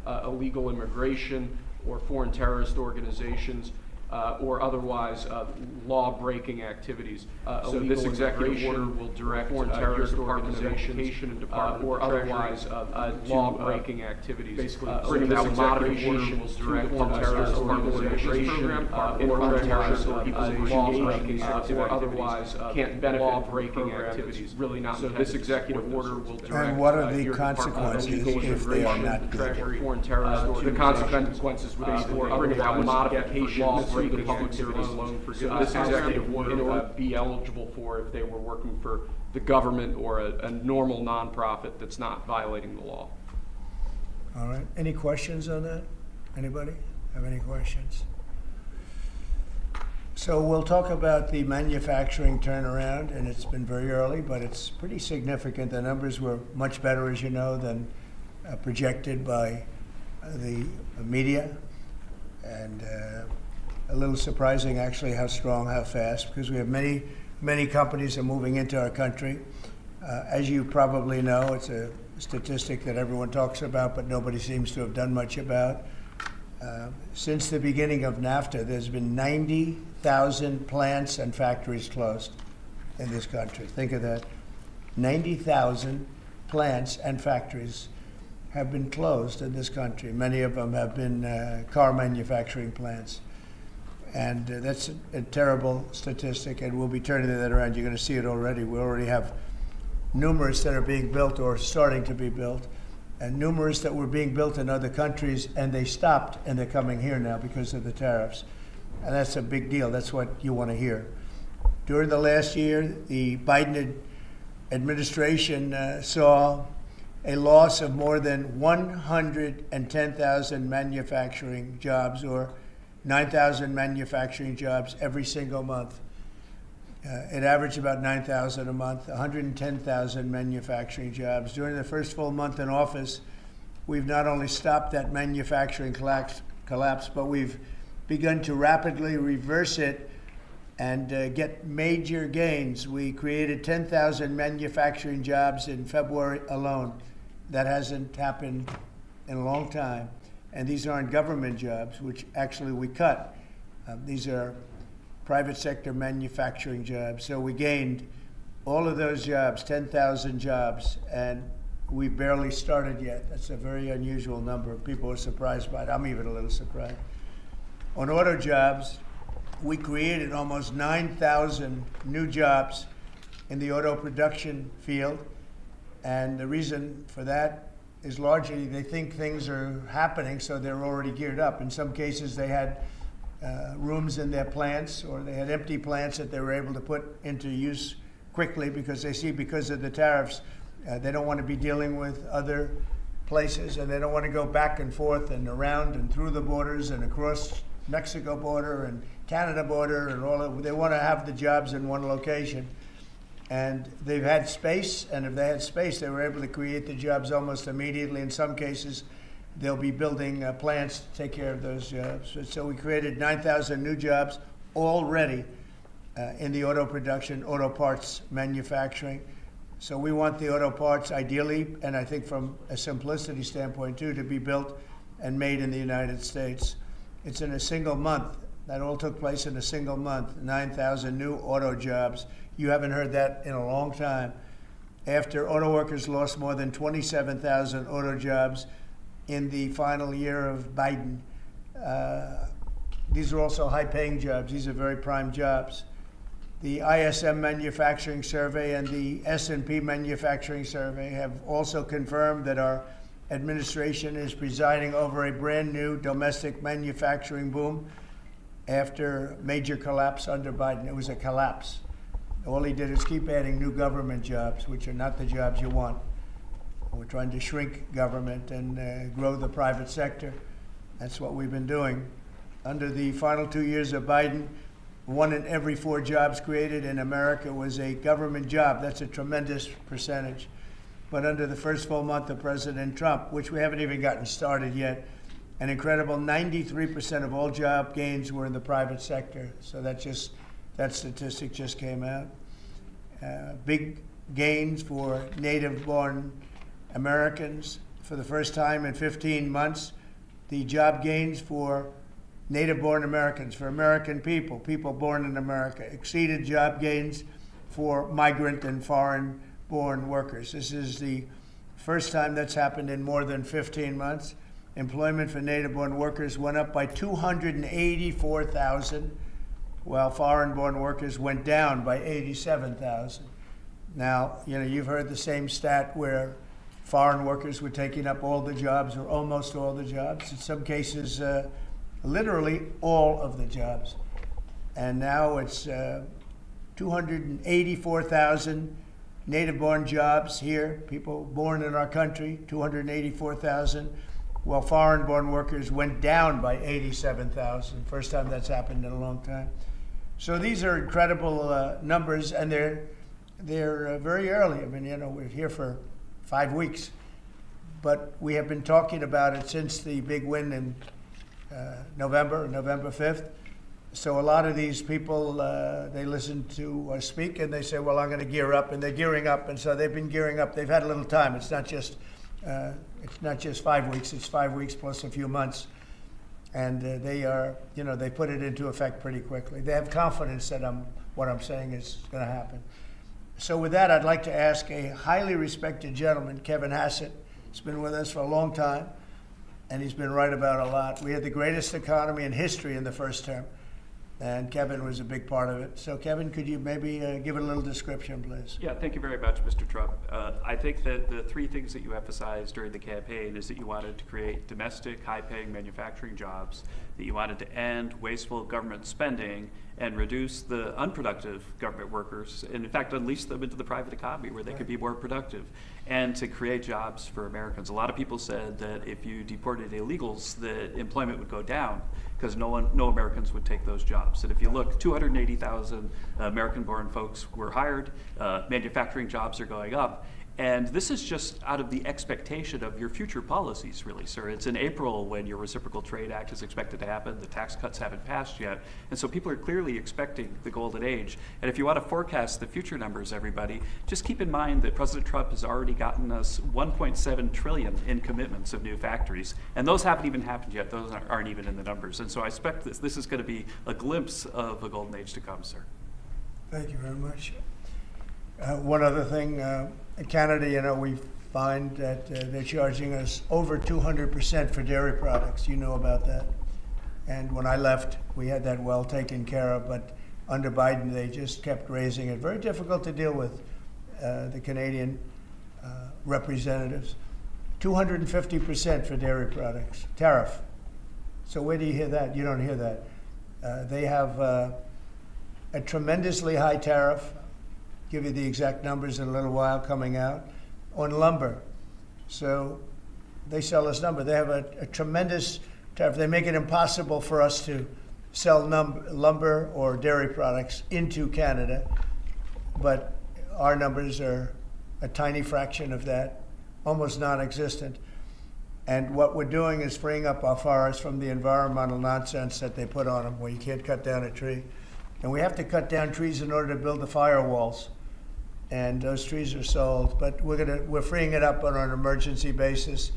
illegal immigration or foreign terrorist organizations, or otherwise law-breaking activities. So this executive order will direct foreign terrorist organizations or otherwise law-breaking activities. Basically, bring about modifications to the foreign terrorist organization program or otherwise law-breaking or otherwise can't benefit law-breaking activities. Really not. So this executive order will direct. And what are the consequences if they are not good? Foreign terrorist. The consequences would be for bring about modifications to the public service loan forgiveness. This executive order would be eligible for if they were working for the government or a normal nonprofit that's not violating the law. All right. Any questions on that? Anybody have any questions? So we'll talk about the manufacturing turnaround, and it's been very early, but it's pretty significant. The numbers were much better, as you know, than projected by the media, and a little surprising actually how strong, how fast, because we have many companies are moving into our country. As you probably know, it's a statistic that everyone talks about, but nobody seems to have done much about. Since the beginning of NAFTA, there's been 90,000 plants and factories closed in this country. Think of that. 90,000 plants and factories have been closed in this country. Many of them have been car manufacturing plants. And that's a terrible statistic, and we'll be turning that around. You're going to see it already. We already have numerous that are being built or starting to be built, and numerous that were being built in other countries, and they stopped, and they're coming here now because of the tariffs. And that's a big deal. That's what you want to hear. During the last year, the Biden administration saw a loss of more than 110,000 manufacturing jobs, or 9,000 manufacturing jobs every single month. It averaged about 9,000 a month, 110,000 manufacturing jobs. During the first full month in office, we've not only stopped that manufacturing collapse, but we've begun to rapidly reverse it and get major gains. We created 10,000 manufacturing jobs in February alone. That hasn't happened in a long time. And these aren't government jobs, which actually we cut. These are private sector manufacturing jobs. So we gained all of those jobs, 10,000 jobs, and we barely started yet. That's a very unusual number. People are surprised by it. I'm even a little surprised. On auto jobs, we created almost 9,000 new jobs in the auto production field. And the reason for that is largely they think things are happening, so they're already geared up. In some cases, they had rooms in their plants, or they had empty plants that they were able to put into use quickly because they see because of the tariffs, they don't want to be dealing with other places, and they don't want to go back and forth and around and through the borders and across Mexico border and Canada border and all that. They want to have the jobs in one location. And they've had space, and if they had space, they were able to create the jobs almost immediately. In some cases, they'll be building plants to take care of those jobs. So we created 9,000 new jobs already in the auto production, auto parts manufacturing. So we want the auto parts ideally, and I think from a simplicity standpoint too, to be built and made in the United States. It's in a single month. That all took place in a single month, 9,000 new auto jobs. You haven't heard that in a long time. After auto workers lost more than 27,000 auto jobs in the final year of Biden. These are also high-paying jobs. These are very prime jobs. The ISM Manufacturing Survey and the S&P Manufacturing Survey have also confirmed that our administration is presiding over a brand new domestic manufacturing boom after major collapse under Biden. It was a collapse. All he did is keep adding new government jobs, which are not the jobs you want. We're trying to shrink government and grow the private sector. That's what we've been doing. Under the final 2 years of Biden, 1 in every 4 jobs created in America was a government job. That's a tremendous percentage. But under the first full month of President Trump, which we haven't even gotten started yet, an incredible 93% of all job gains were in the private sector. So that statistic just came out. Big gains for native-born Americans, for the first time in 15 months, the job gains for native-born Americans, for American people, people born in America, exceeded job gains for migrant and foreign-born workers. This is the first time that's happened in more than 15 months. Employment for native-born workers went up by 284,000, while foreign-born workers went down by 87,000. Now, you've heard the same stat where foreign workers were taking up all the jobs or almost all the jobs. In some cases, literally all of the jobs. And now it's 284,000 native-born jobs here, people born in our country, 284,000, while foreign-born workers went down by 87,000. First time that's happened in a long time. So these are incredible numbers, and they're very early. I mean, we're here for 5 weeks, but we have been talking about it since the big win in November 5th. So a lot of these people, they listen to us speak and they say, well, I'm going to gear up, and they're gearing up. And so they've been gearing up. They've had a little time. It's not just 5 weeks. It's 5 weeks plus a few months. And they put it into effect pretty quickly. They have confidence that what I'm saying is going to happen. So with that, I'd like to ask a highly respected gentleman, Kevin Hassett. He's been with us for a long time, and he's been right about a lot. We had the greatest economy in history in the first term, and Kevin was a big part of it. So Kevin, could you maybe give it a little description, please? Yeah, thank you very much, Mr. Trump. I think that the three things that you emphasized during the campaign is that you wanted to create domestic, high-paying manufacturing jobs, that you wanted to end wasteful government spending and reduce the unproductive government workers, and in fact unleash them into the private economy where they could be more productive, and to create jobs for Americans. A lot of people said that if you deported illegals, the employment would go down because no Americans would take those jobs. And if you look, 280,000 American-born folks were hired, manufacturing jobs are going up, and this is just out of the expectation of your future policies, really, sir. It's in April when your Reciprocal Trade Act is expected to happen. The tax cuts haven't passed yet. And so people are clearly expecting the golden age. And if you want to forecast the future numbers, everybody, just keep in mind that President Trump has already gotten us $1.7 trillion in commitments of new factories. And those haven't even happened yet. Those aren't even in the numbers. And so I expect this is going to be a glimpse of a golden age to come, sir. Thank you very much. One other thing, in Canada, we find that they're charging us over 200% for dairy products. You know about that. And when I left, we had that well taken care of, but under Biden, they just kept raising it. Very difficult to deal with the Canadian representatives. 250% for dairy products, tariff. So where do you hear that? You don't hear that. They have a tremendously high tariff. Give you the exact numbers in a little while coming out, on lumber. So they sell us lumber. They have a tremendous tariff. They make it impossible for us to sell lumber or dairy products into Canada, but our numbers are a tiny fraction of that, almost non-existent. And what we're doing is freeing up our forests from the environmental nonsense that they put on them, where you can't cut down a tree. And we have to cut down trees in order to build the firewalls. And those trees are sold, but we're freeing it up on an emergency basis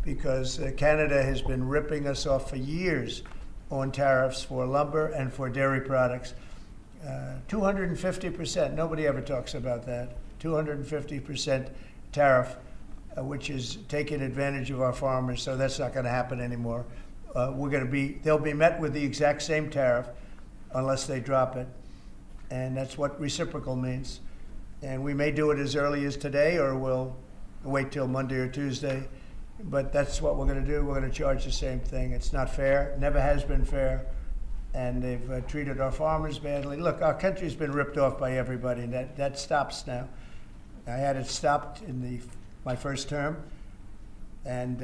because Canada has been ripping us off for years on tariffs for lumber and for dairy products. 250%, nobody ever talks about that. 250% tariff, which is taking advantage of our farmers, so that's not going to happen anymore. They'll be met with the exact same tariff unless they drop it, and that's what reciprocal means. And we may do it as early as today, or we'll wait till Monday or Tuesday. But that's what we're going to do. We're going to charge the same thing. It's not fair. Never has been fair. And they've treated our farmers badly. Look, our country's been ripped off by everybody, and that stops now. I had it stopped in my first term, and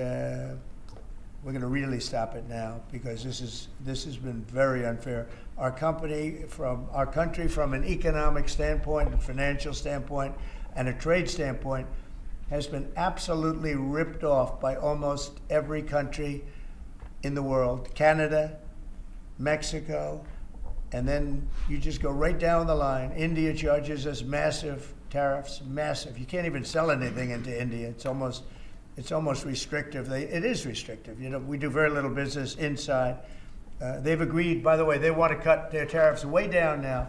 we're going to really stop it now because this has been very unfair. Our country, from an economic standpoint, a financial standpoint, and a trade standpoint, has been absolutely ripped off by almost every country in the world. Canada, Mexico, and then you just go right down the line. India charges us massive tariffs, massive. You can't even sell anything into India. It's almost it's almost restrictive. It is restrictive. You know, we do very little business inside. They've agreed, by the way, they want to cut their tariffs way down now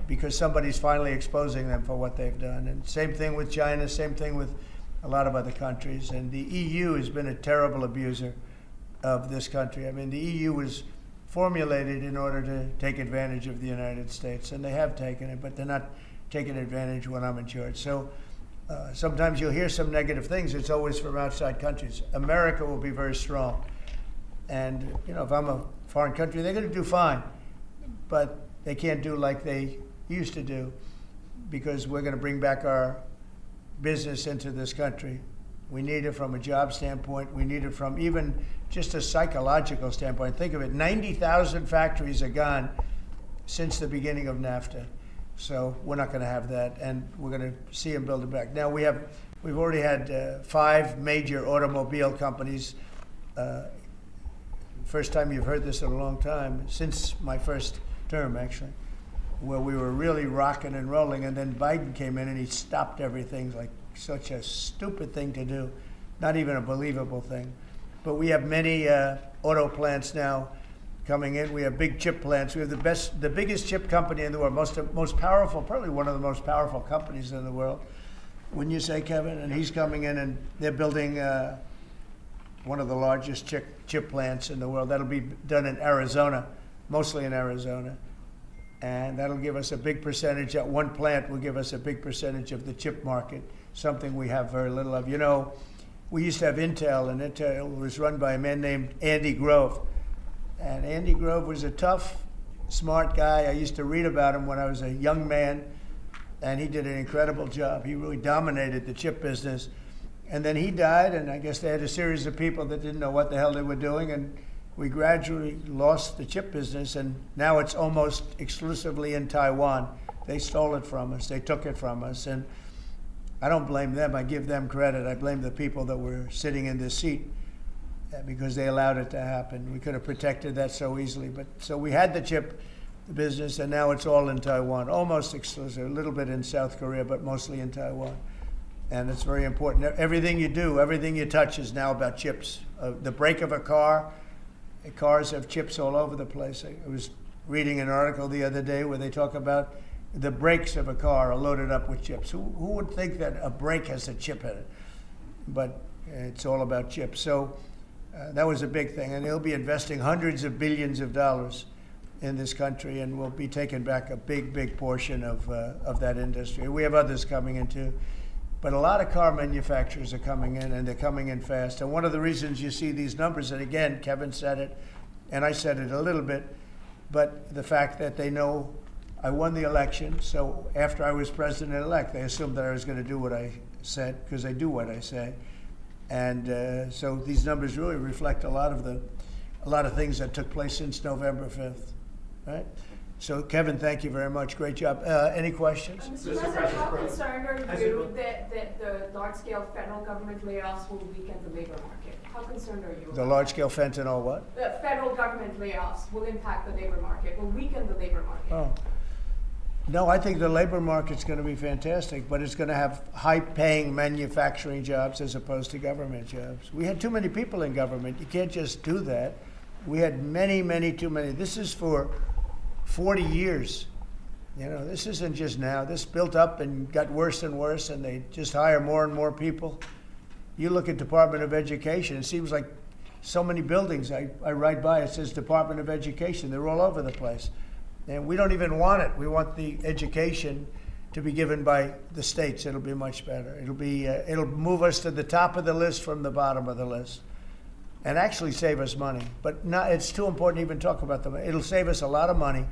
because somebody's finally exposing them for what they've done. And same thing with China, same thing with a lot of other countries. And the EU has been a terrible abuser of this country. I mean, the EU was formulated in order to take advantage of the United States, and they have taken it, but they're not taking advantage when I'm in charge. So sometimes you'll hear some negative things. It's always from outside countries. America will be very strong. And, you know, if I'm a foreign country, they're going to do fine. But they can't do like they used to do because we're going to bring back our business into this country. We need it from a job standpoint. We need it from even just a psychological standpoint. Think of it, 90,000 factories are gone since the beginning of NAFTA. So we're not going to have that, and we're going to see them build it back. Now we've already had 5 major automobile companies. First time you've heard this in a long time, since my first term actually, where we were really rocking and rolling, and then Biden came in and he stopped everything. Like such a stupid thing to do, not even a believable thing. But we have many auto plants now coming in. We have big chip plants. We have the biggest chip company in the world, most powerful, probably one of the most powerful companies in the world. Wouldn't you say, Kevin? And he's coming in, and they're building one of the largest chip plants in the world. That'll be done in Arizona, mostly in Arizona. And that'll give us a big percentage. That one plant will give us a big percentage of the chip market, something we have very little of. You know, we used to have Intel, and Intel was run by a man named Andy Grove. And Andy Grove was a tough, smart guy. I used to read about him when I was a young man, and he did an incredible job. He really dominated the chip business. And then he died, and I guess they had a series of people that didn't know what the hell they were doing, and we gradually lost the chip business, and now it's almost exclusively in Taiwan. They stole it from us. They took it from us, and I don't blame them. I give them credit. I blame the people that were sitting in this seat because they allowed it to happen. We could have protected that so easily. But so we had the chip business, and now it's all in Taiwan, almost exclusive, a little bit in South Korea, but mostly in Taiwan. And it's very important. Everything you do, everything you touch is now about chips. The brake of a car, cars have chips all over the place. I was reading an article the other day where they talk about the brakes of a car are loaded up with chips. Who would think that a brake has a chip in it? But it's all about chips. So that was a big thing. And they'll be investing hundreds of billions of dollars in this country, and we'll be taking back a big portion of that industry. We have others coming in too. But a lot of car manufacturers are coming in, and they're coming in fast. And one of the reasons you see these numbers, and again, Kevin said it, and I said it a little bit, but the fact that they know I won the election, so after I was president-elect, they assumed that I was going to do what I said, because I do what I say. And so these numbers really reflect a lot of things that took place since November 5th, right? So, Kevin, thank you very much. Great job. Any questions? Mr. President, how concerned are you that the large-scale federal government layoffs will weaken the labor market? How concerned are you? The large-scale fentanyl what? The federal government layoffs will impact the labor market, will weaken the labor market. Oh. No, I think the labor market's going to be fantastic, but it's going to have high-paying manufacturing jobs as opposed to government jobs. We had too many people in government. You can't just do that. We had too many. This is for 40 years. You know, this isn't just now. This built up and got worse and worse, and they just hire more and more people. You look at Department of Education, it seems like so many buildings I ride by, it says Department of Education. They're all over the place. And we don't even want it. We want the education to be given by the states. It'll be much better. It'll move us to the top of the list from the bottom of the list, and actually save us money. But not, it's too important to even talk about them. It'll save us a lot of money,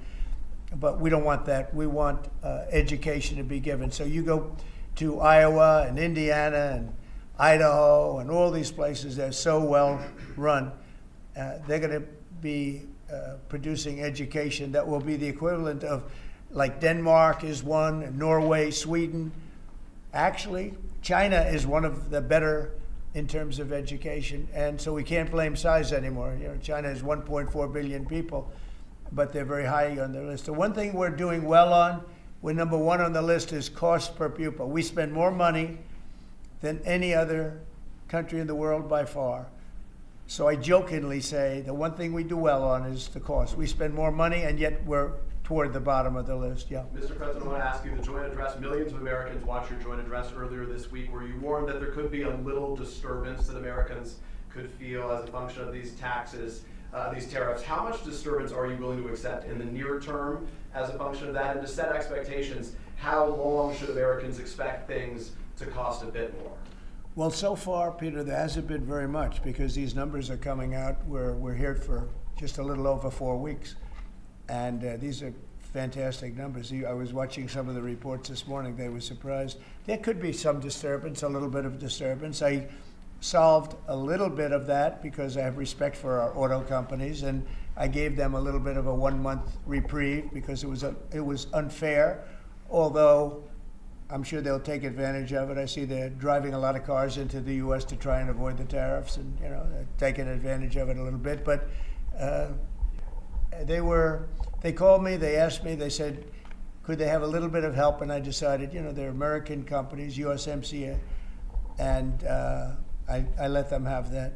but we don't want that. We want education to be given. So you go to Iowa and Indiana and Idaho and all these places that are so well run. They're going to be producing education that will be the equivalent of, like Denmark is one, Norway, Sweden. Actually, China is one of the better in terms of education, and so we can't blame size anymore. You know, China has 1.4 billion people, but they're very high on the list. The one thing we're doing well on, we're number one on the list, is cost per pupil. We spend more money than any other country in the world by far. So I jokingly say the one thing we do well on is the cost. We spend more money, and yet we're toward the bottom of the list. Yeah. Mr. President, I want to ask you, the joint address, millions of Americans watched your joint address earlier this week where you warned that there could be a little disturbance that Americans could feel as a function of these taxes, these tariffs. How much disturbance are you willing to accept in the near term as a function of that? And to set expectations, how long should Americans expect things to cost a bit more? Well, so far, Peter, there hasn't been very much because these numbers are coming out. We're here for just a little over 4 weeks. And these are fantastic numbers. I was watching some of the reports this morning. They were surprised. There could be some disturbance, a little bit of disturbance. I solved a little bit of that because I have respect for our auto companies, and I gave them a little bit of a 1-month reprieve because it was unfair, although I'm sure they'll take advantage of it. I see they're driving a lot of cars into the U.S. to try and avoid the tariffs, and they're taking advantage of it a little bit. But they called me, they asked me, they said, could they have a little bit of help? And I decided, they're American companies, USMCA, and I let them have that.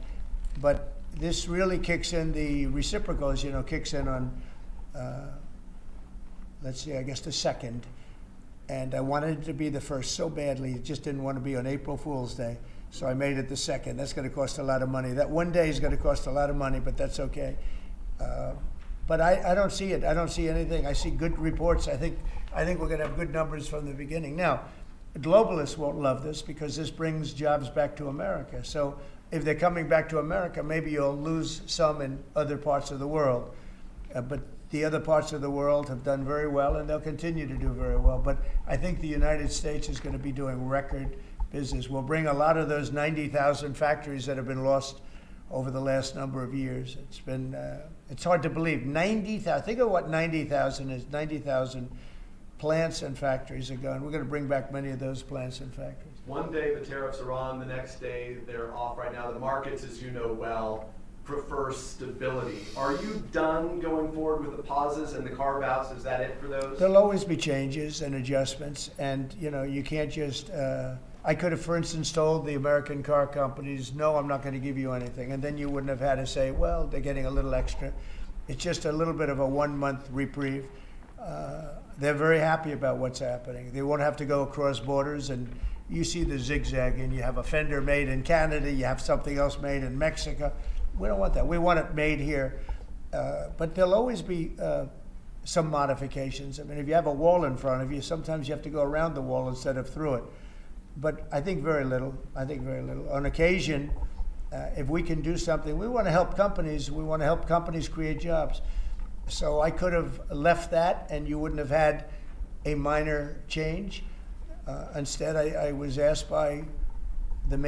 But this really kicks in the reciprocals, kicks in on, let's see, I guess the 2nd. And I wanted it to be the 1st so badly, just didn't want to be on April Fool's Day. So I made it the 2nd. That's going to cost a lot of money. That one day is going to cost a lot of money, but that's okay. But I don't see it. I don't see anything. I see good reports. I think we're going to have good numbers from the beginning. Now, globalists won't love this because this brings jobs back to America. So if they're coming back to America, maybe you'll lose some in other parts of the world. But the other parts of the world have done very well, and they'll continue to do very well. But I think the United States is going to be doing record business. We'll bring a lot of those 90,000 factories that have been lost over the last number of years. It's been, it's hard to believe. 90,000, think of what 90,000 is. 90,000 plants and factories are gone. We're going to bring back many of those plants and factories. One day the tariffs are on, the next day they're off. Right now the markets, as you know well, prefer stability. Are you done going forward with the pauses and the carve-outs? Is that it for those? There'll always be changes and adjustments, and you can't just, I could have, for instance, told the American car companies, no, I'm not going to give you anything, and then you wouldn't have had to say, well, they're getting a little extra. It's just a little bit of a 1-month reprieve. They're very happy about what's happening. They won't have to go across borders, and you see the zigzagging. You have a fender made in Canada, you have something else made in Mexico. We don't want that. We want it made here. But there'll always be some modifications. I mean, if you have a wall in front of you, sometimes you have to go around the wall instead of through it. But I think very little. On occasion, if we can do something, we want to help companies. We want to help companies create jobs. So I could have left that, and you wouldn't have had a minor change. Instead, I was asked by the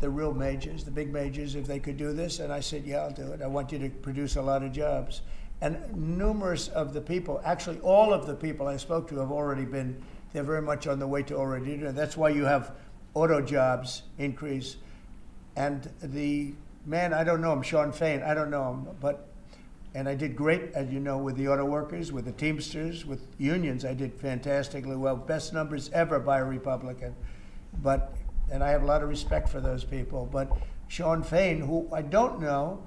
real majors, the big majors, if they could do this, and I said, yeah, I'll do it. I want you to produce a lot of jobs. And numerous of the people, actually all of the people I spoke to have already been, they're very much on the way to already doing it. That's why you have auto jobs increase. And the man, I don't know him, Sean Fain, I don't know him, and I did great, as you know, with the auto workers, with the Teamsters, with unions, I did fantastically well. Best numbers ever by a Republican. And I have a lot of respect for those people. But Sean Fain, who I don't know,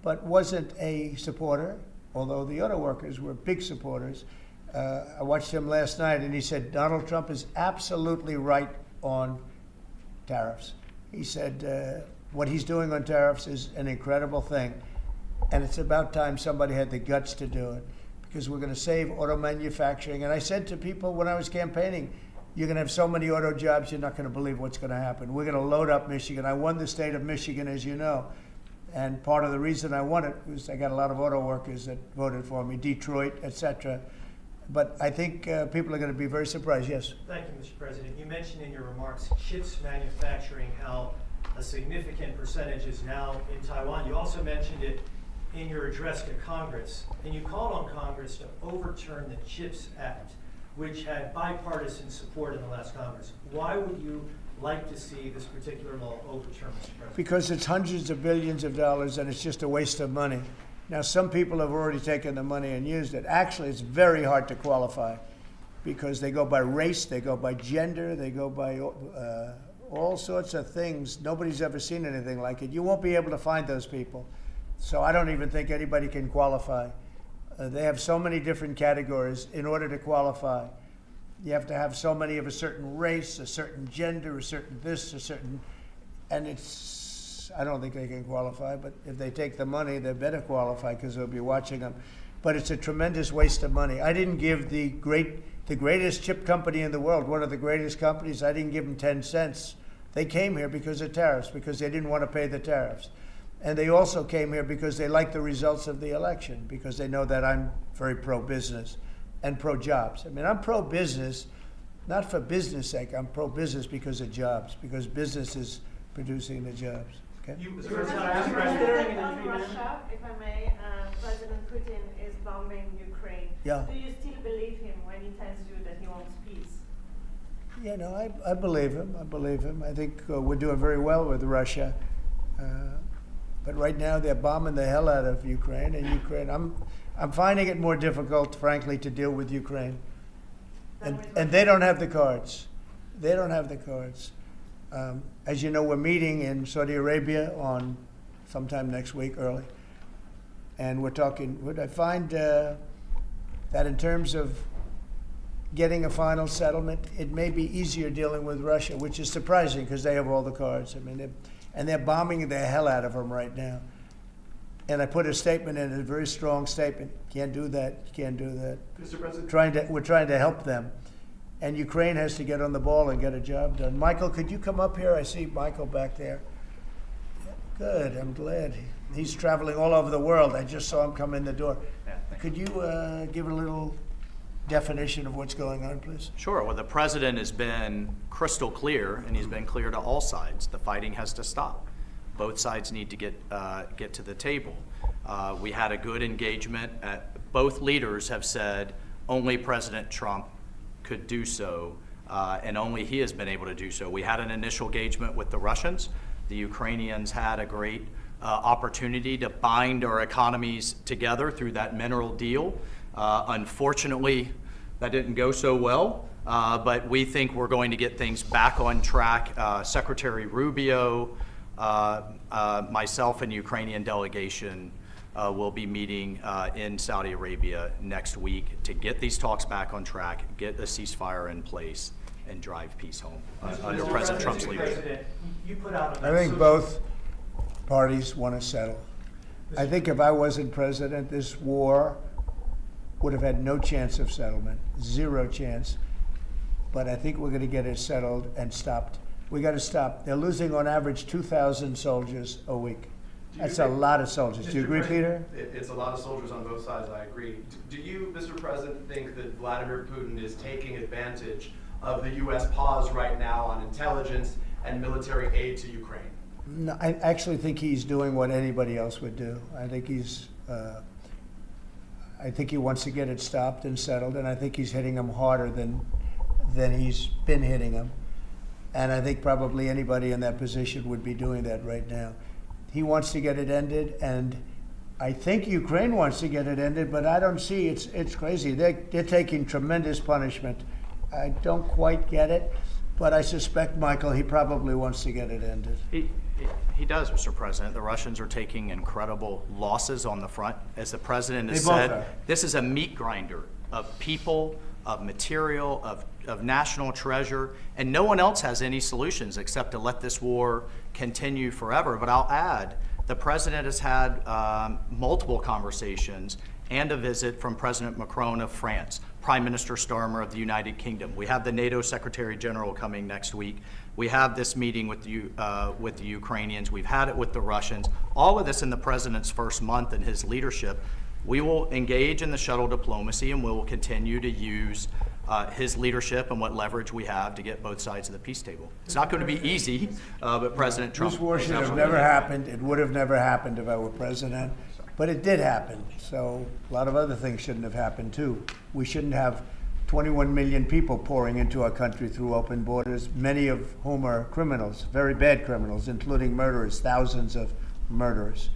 but wasn't a supporter, although the auto workers were big supporters. I watched him last night, and he said, Donald Trump is absolutely right on tariffs. He said, what he's doing on tariffs is an incredible thing. And it's about time somebody had the guts to do it, because we're going to save auto manufacturing. And I said to people when I was campaigning, you're going to have so many auto jobs, you're not going to believe what's going to happen. We're going to load up Michigan. I won the state of Michigan, as you know. And part of the reason I won it was I got a lot of auto workers that voted for me, Detroit, etc. But I think people are going to be very surprised. Yes? Thank you, Mr. President. You mentioned in your remarks chips manufacturing, how a significant percentage is now in Taiwan. You also mentioned it in your address to Congress, and you called on Congress to overturn the CHIPS Act, which had bipartisan support in the last Congress. Why would you like to see this particular law overturned, Mr. President? Because it's hundreds of billions of dollars, and it's just a waste of money. Now, some people have already taken the money and used it. Actually, it's very hard to qualify because they go by race, they go by gender, they go by all sorts of things. Nobody's ever seen anything like it. You won't be able to find those people. So I don't even think anybody can qualify. They have so many different categories in order to qualify. You have to have so many of a certain race, a certain gender, a certain this, a certain, and I don't think they can qualify, but if they take the money, they better qualify because they'll be watching them. But it's a tremendous waste of money. I didn't give the greatest chip company in the world, one of the greatest companies, I didn't give them 10 cents. They came here because of tariffs, because they didn't want to pay the tariffs. And they also came here because they like the results of the election, because they know that I'm very pro-business and pro-jobs. I mean, I'm pro-business, not for business sake. I'm pro-business because of jobs, because business is producing the jobs. Okay? Mr. President, on Russia, if I may, President Putin is bombing Ukraine. Yeah. Do you still believe him when he tells you that he wants peace? Yeah, no, I believe him. I believe him. I think we're doing very well with Russia. But right now they're bombing the hell out of Ukraine, and Ukraine, I'm finding it more difficult, frankly, to deal with Ukraine. And they don't have the cards. They don't have the cards. As you know, we're meeting in Saudi Arabia on sometime next week, early. And we're talking, would I find that in terms of getting a final settlement, it may be easier dealing with Russia, which is surprising because they have all the cards. I mean, they're bombing the hell out of them right now. And I put a statement in, a very strong statement. Can't do that. You can't do that. Mr. President. We're trying to help them. And Ukraine has to get on the ball and get a job done. Michael, could you come up here? I see Michael back there. Good, I'm glad. He's traveling all over the world. I just saw him come in the door. Could you give a little definition of what's going on, please? Sure. Well, the president has been crystal clear, and he's been clear to all sides. The fighting has to stop. Both sides need to get to the table. We had a good engagement. Both leaders have said only President Trump could do so, and only he has been able to do so. We had an initial engagement with the Russians. The Ukrainians had a great opportunity to bind our economies together through that mineral deal. Unfortunately, that didn't go so well, but we think we're going to get things back on track. Secretary Rubio, myself and the Ukrainian delegation will be meeting in Saudi Arabia next week to get these talks back on track, get a ceasefire in place, and drive peace home under President Trump's leadership. You put out I think both parties want to settle. I think if I wasn't president, this war would have had no chance of settlement, zero chance. But I think we're going to get it settled and stopped. We got to stop. They're losing on average 2,000 soldiers a week. That's a lot of soldiers. Do you agree, Peter? It's a lot of soldiers on both sides, I agree. Do you, Mr. President, think that Vladimir Putin is taking advantage of the U.S. pause right now on intelligence and military aid to Ukraine? No, I actually think he's doing what anybody else would do. I think he wants to get it stopped and settled, and I think he's hitting them harder than he's been hitting them. And I think probably anybody in that position would be doing that right now. He wants to get it ended, and I think Ukraine wants to get it ended, but I don't see, it's crazy. They're taking tremendous punishment. I don't quite get it, but I suspect, Michael, he probably wants to get it ended. He does, Mr. President. The Russians are taking incredible losses on the front. As the president has They both said, are. this is a meat grinder of people, of material, of national treasure, and no one else has any solutions except to let this war continue forever. But I'll add, the president has had multiple conversations and a visit from President Macron of France, Prime Minister Starmer of the United Kingdom. We have the NATO Secretary General coming next week. We have this meeting with the Ukrainians. We've had it with the Russians. All of this in the president's first month in his leadership. We will engage in the shuttle diplomacy, and we will continue to use his leadership and what leverage we have to get both sides of the peace table. It's not going to be easy, but President Trump... This war should have never happened. It would have never happened if I were president. But it did happen. So a lot of other things shouldn't have happened, too. We shouldn't have 21 million people pouring into our country through open borders, many of whom are criminals, very bad criminals, including murderers, thousands of murderers.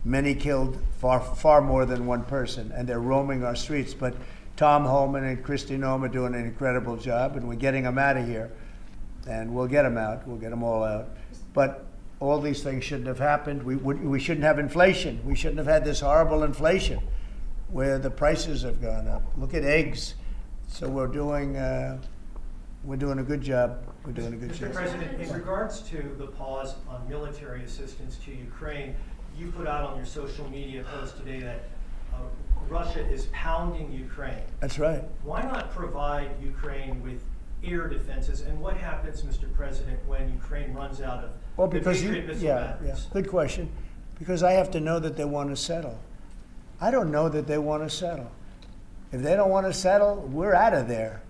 Many killed, far more than one person, and they're roaming our streets. But Tom Homan and Kristi Noem are doing an incredible job, and we're getting them out of here. and we'll get them out. We'll get them all out. But all these things shouldn't have happened. We shouldn't have inflation. We shouldn't have had this horrible inflation where the prices have gone up. Look at eggs. So we're doing a good job. We're doing a good Mr. job. President, in regards to the pause on military assistance to Ukraine, you put out on your social media post today that Russia is pounding Ukraine. That's right. Why not provide Ukraine with air defenses? And what happens, Mr. President, when Ukraine runs out of Well, the because Patriot missile yeah, batteries? good question. Because I have to know that they want to settle. I don't know that they want to settle. If they don't want to settle, we're out of there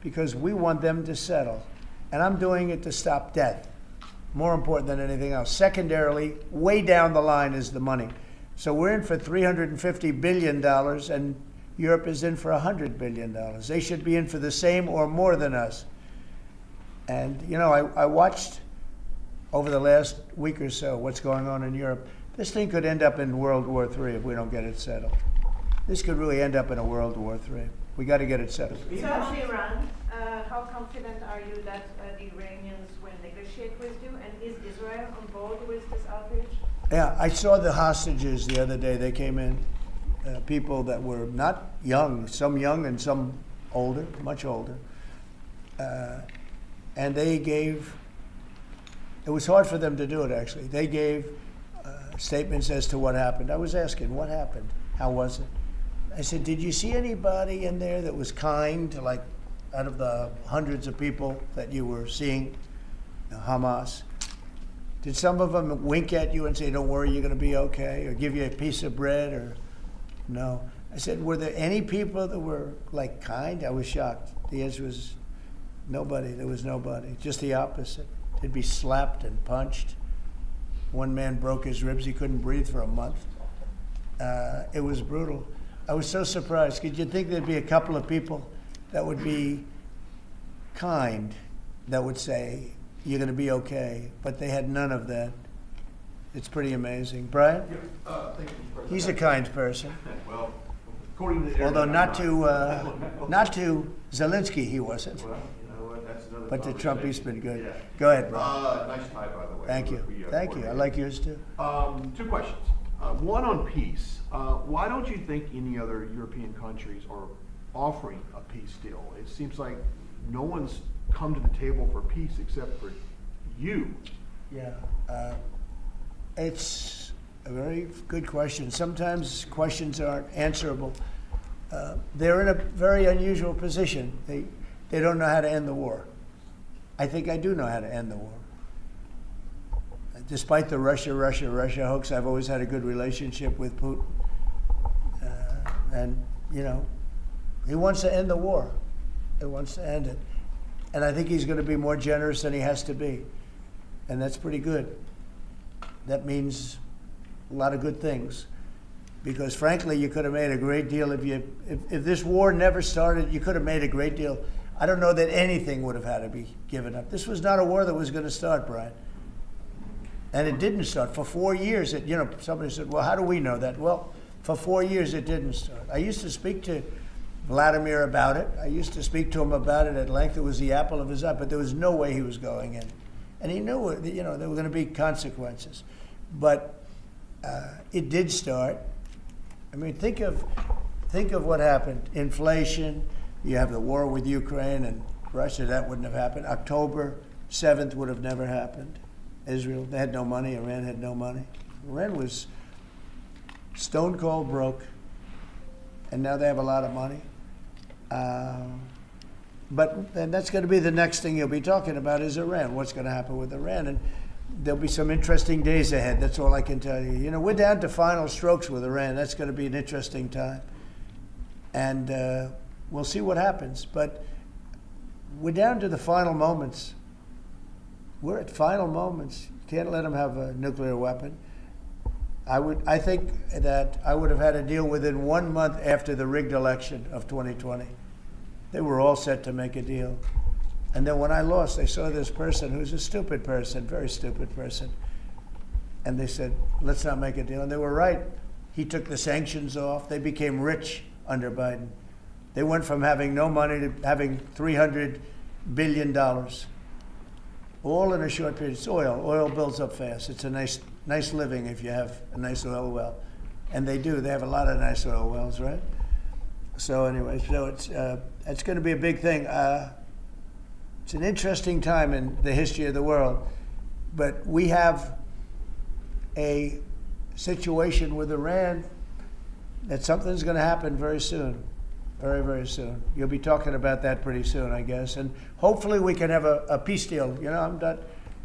because we want them to settle. And I'm doing it to stop death, more important than anything else. Secondarily, way down the line is the money. So we're in for $350 billion, and Europe is in for $100 billion. They should be in for the same or more than us. And, you know, I watched over the last week or so what's going on in Europe. This thing could end up in World War III if we don't get it settled. This could really end up in a World War III. We got to get it settled. So on Iran, how confident are you that the Iranians will negotiate with you? And is Israel on board with this outrage? Yeah, I saw the hostages the other day. They came in, people that were not young, some young and some older, much older. And they gave, it was hard for them to do it actually. They gave statements as to what happened. I was asking, what happened? How was it? I said, did you see anybody in there that was kind, like out of the hundreds of people that you were seeing, Hamas? Did some of them wink at you and say, don't worry, you're going to be okay, or give you a piece of bread, or no? I said, were there any people that were like kind? I was shocked. The answer was nobody. There was nobody. Just the opposite. They'd be slapped and punched. One man broke his ribs. He couldn't breathe for a month. It was brutal. I was so surprised. Could you think there'd be a couple of people that would be kind, that would say, you're going to be okay, but they had none of that. It's pretty amazing. Brian? Thank you, President. He's a kind person. Well, according to the Although not to Zelensky, he wasn't. Well, you know what, that's another But to Trump, he's conversation. been good. Yeah. Go ahead, Brian. Nice tie, by the way. Thank you. Thank you. I like yours too. Two questions. One on peace. Why don't you think any other European countries are offering a peace deal? It seems like no one's come to the table for peace except for you. Yeah. It's a very good question. Sometimes questions aren't answerable. They're in a very unusual position. They don't know how to end the war. I think I do know how to end the war. Despite the Russia hoax, I've always had a good relationship with Putin. And, you know, he wants to end the war. He wants to end it. And I think he's going to be more generous than he has to be. And that's pretty good. That means a lot of good things. Because frankly, you could have made a great deal if this war never started, you could have made a great deal. I don't know that anything would have had to be given up. This was not a war that was going to start, Brian. And it didn't start. For 4 years, somebody said, well, how do we know that? Well, for 4 years, it didn't start. I used to speak to Vladimir about it. I used to speak to him about it at length. It was the apple of his eye, but there was no way he was going in. And he knew, there were going to be consequences. But it did start. I mean, think of what happened. Inflation, you have the war with Ukraine and Russia, that wouldn't have happened. October 7th would have never happened. Israel, they had no money. Iran had no money. Iran was stone cold broke, and now they have a lot of money. And that's going to be the next thing you'll be talking about is Iran. What's going to happen with Iran? And there'll be some interesting days ahead. That's all I can tell you. We're down to final strokes with Iran. That's going to be an interesting time. And we'll see what happens. But we're down to the final moments. We're at final moments. You can't let them have a nuclear weapon. I think that I would have had a deal within 1 month after the rigged election of 2020. They were all set to make a deal. And then when I lost, they saw this person who's a stupid person, very stupid person. And they said, let's not make a deal. And they were right. He took the sanctions off. They became rich under Biden. They went from having no money to having $300 billion. all in a short period. It's oil. Oil builds up fast. It's a nice living if you have a nice oil well. And they do. They have a lot of nice oil wells, right? So anyway, it's going to be a big thing. It's an interesting time in the history of the world. But we have a situation with Iran that something's going to happen very soon. Very, very soon. You'll be talking about that pretty soon, I guess. And hopefully we can have a peace deal. You know,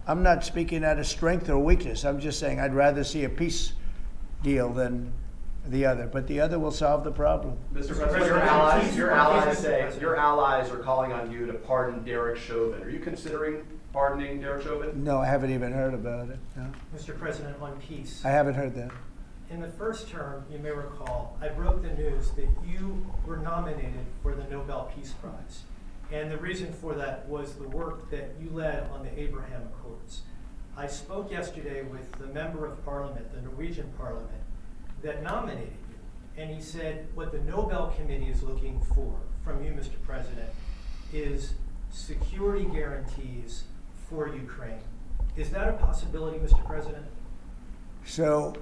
I'm not speaking out of strength or weakness. I'm just saying I'd rather see a peace deal than the other. But the other will solve the problem. Mr. President, your allies are calling on you to pardon Derek Chauvin. Are you considering pardoning Derek Chauvin? No, I haven't even heard about it. No. Mr. President, on peace. I haven't heard that. In the first term, you may recall, I broke the news that you were nominated for the Nobel Peace Prize. And the reason for that was the work that you led on the Abraham Accords. I spoke yesterday with the member of parliament, the Norwegian parliament, that nominated you. And he said what the Nobel Committee is looking for from you, Mr. President, is security guarantees for Ukraine. Is that a possibility, Mr. President? So,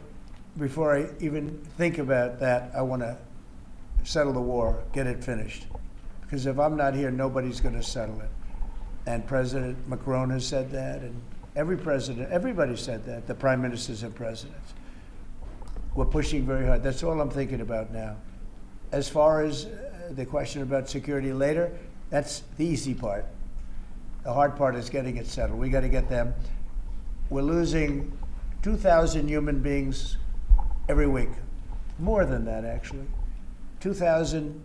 before I even think about that, I want to settle the war, get it finished. Because if I'm not here, nobody's going to settle it. And President Macron has said that, and everybody said that, the prime ministers and presidents. We're pushing very hard. That's all I'm thinking about now. As far as the question about security later, that's the easy part. The hard part is getting it settled. We got to get them. We're losing 2,000 human beings every week. More than that, actually. 2,000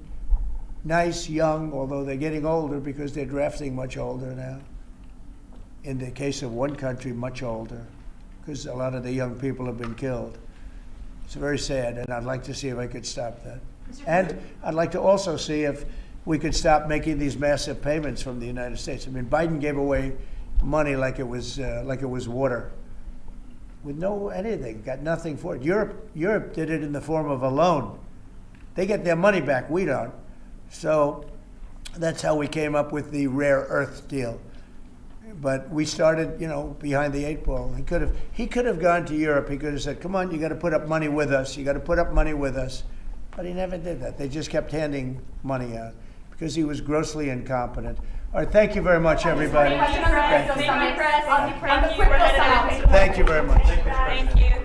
nice, young, although they're getting older because they're drafting much older now. In the case of one country, much older, because a lot of the young people have been killed. It's very sad, and I'd like to see if I could stop that. And I'd like to also see if we could stop making these massive payments from the United States. I mean, Biden gave away money like it was water, with no anything, got nothing for it. Europe did it in the form of a loan. They get their money back, we don't. So that's how we came up with the rare earth deal. But we started, behind the 8 ball. He could have gone to Europe. He could have said, "Come on, you got to put up money with us. You got to put up money with us." But he never did that. They just kept handing money out because he was grossly incompetent. All right, thank you very much, everybody. Question on the crypto side. On the crypto side. Thank you very much. Thank you, Mr. President. Thank you.